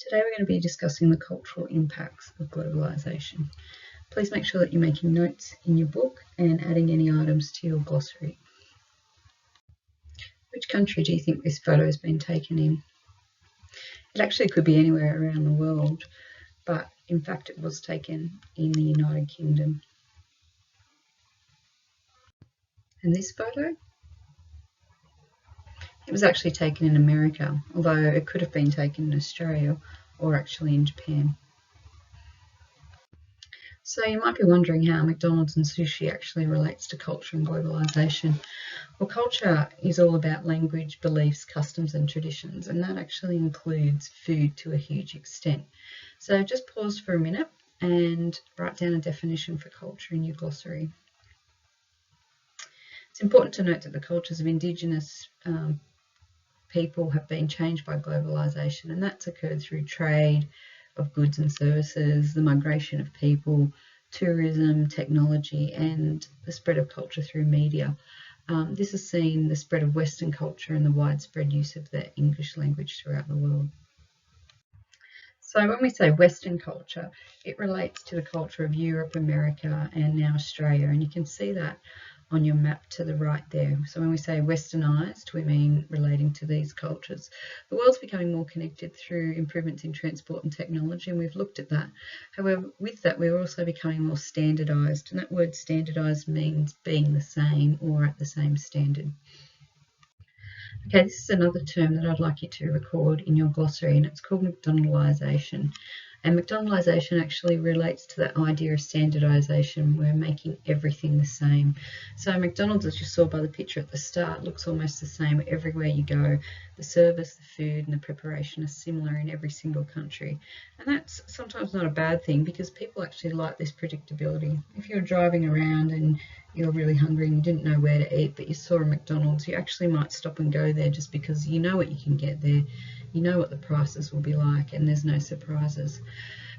Today we're going to be discussing the cultural impacts of globalisation. Please make sure that you're making notes in your book and adding any items to your glossary. Which country do you think this photo has been taken in? It actually could be anywhere around the world, but in fact it was taken in the United Kingdom. And this photo? It was actually taken in America, although it could have been taken in Australia or actually in Japan. So you might be wondering how McDonald's and sushi actually relates to culture and globalisation. Well, culture is all about language, beliefs, customs and traditions, and that actually includes food to a huge extent. So just pause for a minute and write down a definition for culture in your glossary. It's important to note that the cultures of Indigenous people have been changed by globalisation, and that's occurred through trade of goods and services, the migration of people, tourism, technology, and the spread of culture through media. This has seen the spread of Western culture and the widespread use of the English language throughout the world. So when we say Western culture, it relates to the culture of Europe, America, and now Australia, and you can see that on your map to the right there. So when we say westernised, we mean relating to these cultures. The world's becoming more connected through improvements in transport and technology, and we've looked at that. However, with that, we're also becoming more standardised, and that word standardised means being the same or at the same standard. Okay, this is another term that I'd like you to record in your glossary, and it's called McDonaldisation. And McDonaldisation actually relates to that idea of standardisation. We're making everything the same. So McDonald's, as you saw by the picture at the start, looks almost the same everywhere you go. The service, the food and the preparation are similar in every single country. And that's sometimes not a bad thing because people actually like this predictability. If you're driving around and you're really hungry and you didn't know where to eat, but you saw a McDonald's, you actually might stop and go there just because you know what you can get there. You know what the prices will be like and there's no surprises.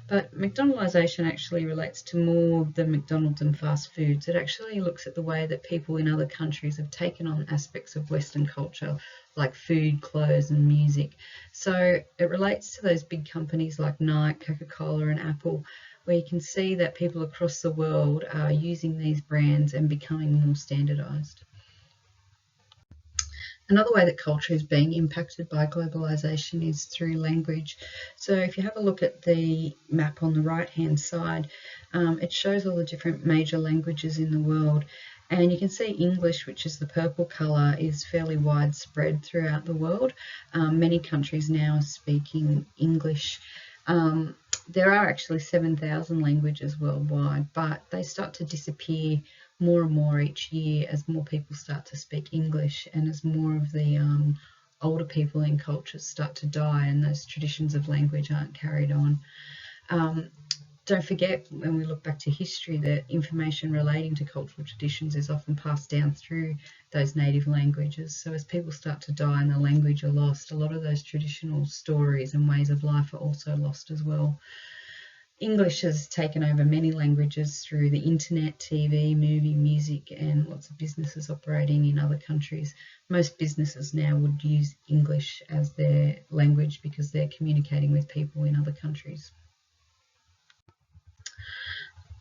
But McDonaldisation actually relates to more than McDonald's and fast foods. It actually looks at the way that people in other countries have taken on aspects of Western culture, like food, clothes and music. So it relates to those big companies like Nike, Coca-Cola and Apple, where you can see that people across the world are using these brands and becoming more standardised. Another way that culture is being impacted by globalisation is through language. So if you have a look at the map on the right-hand side, it shows all the different major languages in the world. And you can see English, which is the purple colour, is fairly widespread throughout the world. Many countries now are speaking English. There are actually 7,000 languages worldwide, but they start to disappear more and more each year as more people start to speak English and as more of the older people in cultures start to die and those traditions of language aren't carried on. Don't forget, when we look back to history, that information relating to cultural traditions is often passed down through those native languages. So as people start to die and the language are lost, a lot of those traditional stories and ways of life are also lost as well. English has taken over many languages through the internet, TV, movie, music, and lots of businesses operating in other countries. Most businesses now would use English as their language because they're communicating with people in other countries.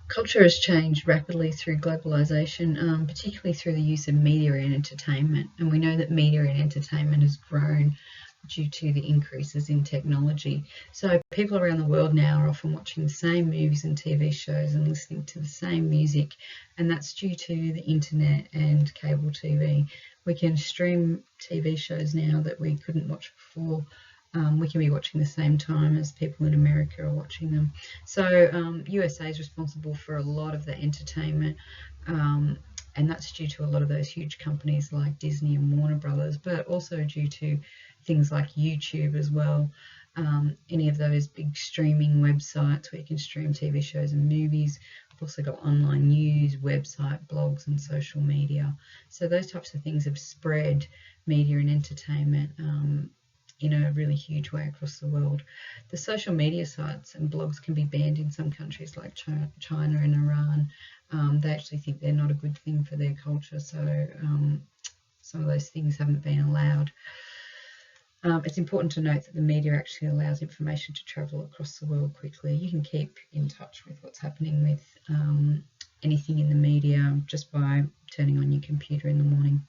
Culture has changed rapidly through globalisation, particularly through the use of media and entertainment. And we know that media and entertainment has grown due to the increases in technology. So people around the world now are often watching the same movies and TV shows and listening to the same music, and that's due to the internet and cable TV. We can stream TV shows now that we couldn't watch before. We can be watching the same time as people in America are watching them. So USA is responsible for a lot of the entertainment, and that's due to a lot of those huge companies like Disney and Warner Brothers, but also due to things like YouTube as well. Any of those big streaming websites where you can stream TV shows and movies. We've also got online news, website, blogs and social media. So those types of things have spread media and entertainment in a really huge way across the world. The social media sites and blogs can be banned in some countries like China and Iran. They actually think they're not a good thing for their culture, so some of those things haven't been allowed. It's important to note that the media actually allows information to travel across the world quickly. You can keep in touch with what's happening with anything in the media just by turning on your computer in the morning.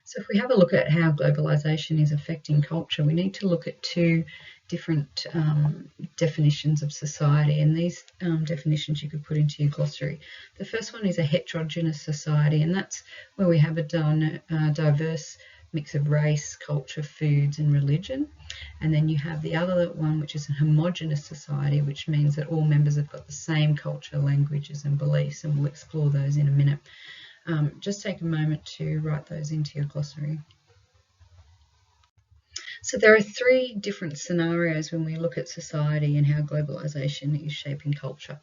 So if we have a look at how globalisation is affecting culture, we need to look at two different definitions of society, and these definitions you could put into your glossary. The first one is a heterogeneous society, and that's where we have a diverse mix of race, culture, foods and religion. And then you have the other one, which is a homogeneous society, which means that all members have got the same culture, languages and beliefs, and we'll explore those in a minute. Just take a moment to write those into your glossary. So there are three different scenarios when we look at society and how globalisation is shaping culture.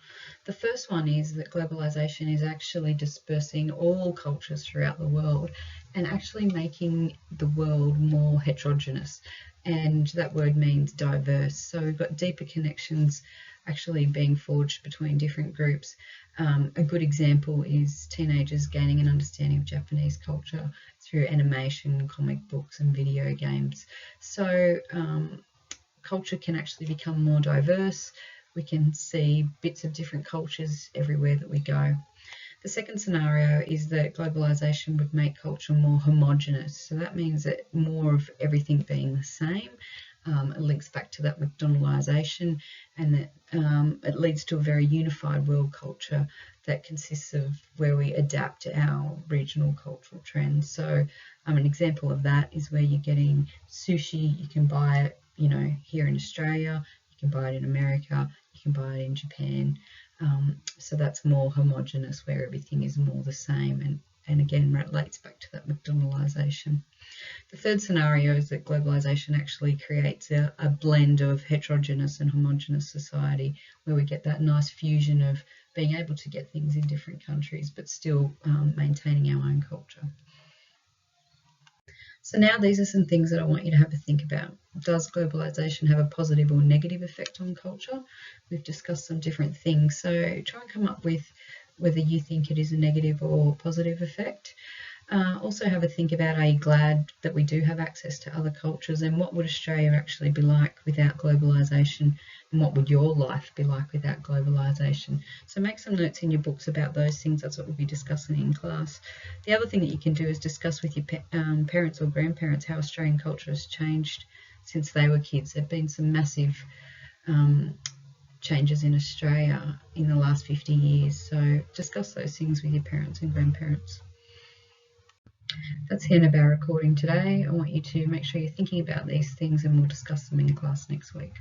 The first one is that globalisation is actually dispersing all cultures throughout the world and actually making the world more heterogeneous. And that word means diverse. So we've got deeper connections actually being forged between different groups. A good example is teenagers gaining an understanding of Japanese culture through animation, comic books and video games. So culture can actually become more diverse. We can see bits of different cultures everywhere that we go. The second scenario is that globalisation would make culture more homogenous. So that means that more of everything being the same. It links back to that McDonaldization, and that it leads to a very unified world culture that consists of where we adapt to our regional cultural trends. So an example of that is where you're getting sushi. You can buy it, here in Australia. You can buy it in America. You can buy it in Japan. So that's more homogenous, where everything is more the same, and again relates back to that McDonaldization. The third scenario is that globalisation actually creates a blend of heterogeneous and homogeneous society, where we get that nice fusion of being able to get things in different countries but still maintaining our own culture. So now these are some things that I want you to have a think about. Does globalisation have a positive or negative effect on culture? We've discussed some different things, so try and come up with whether you think it is a negative or positive effect. Also have a think about, are you glad that we do have access to other cultures, and what would Australia actually be like without globalisation, and what would your life be like without globalisation? So make some notes in your books about those things. That's what we'll be discussing in class. The other thing that you can do is discuss with your parents or grandparents how Australian culture has changed since they were kids. There have been some massive changes in Australia in the last 50 years, so discuss those things with your parents and grandparents. That's the end of our recording today. I want you to make sure you're thinking about these things, and we'll discuss them in class next week.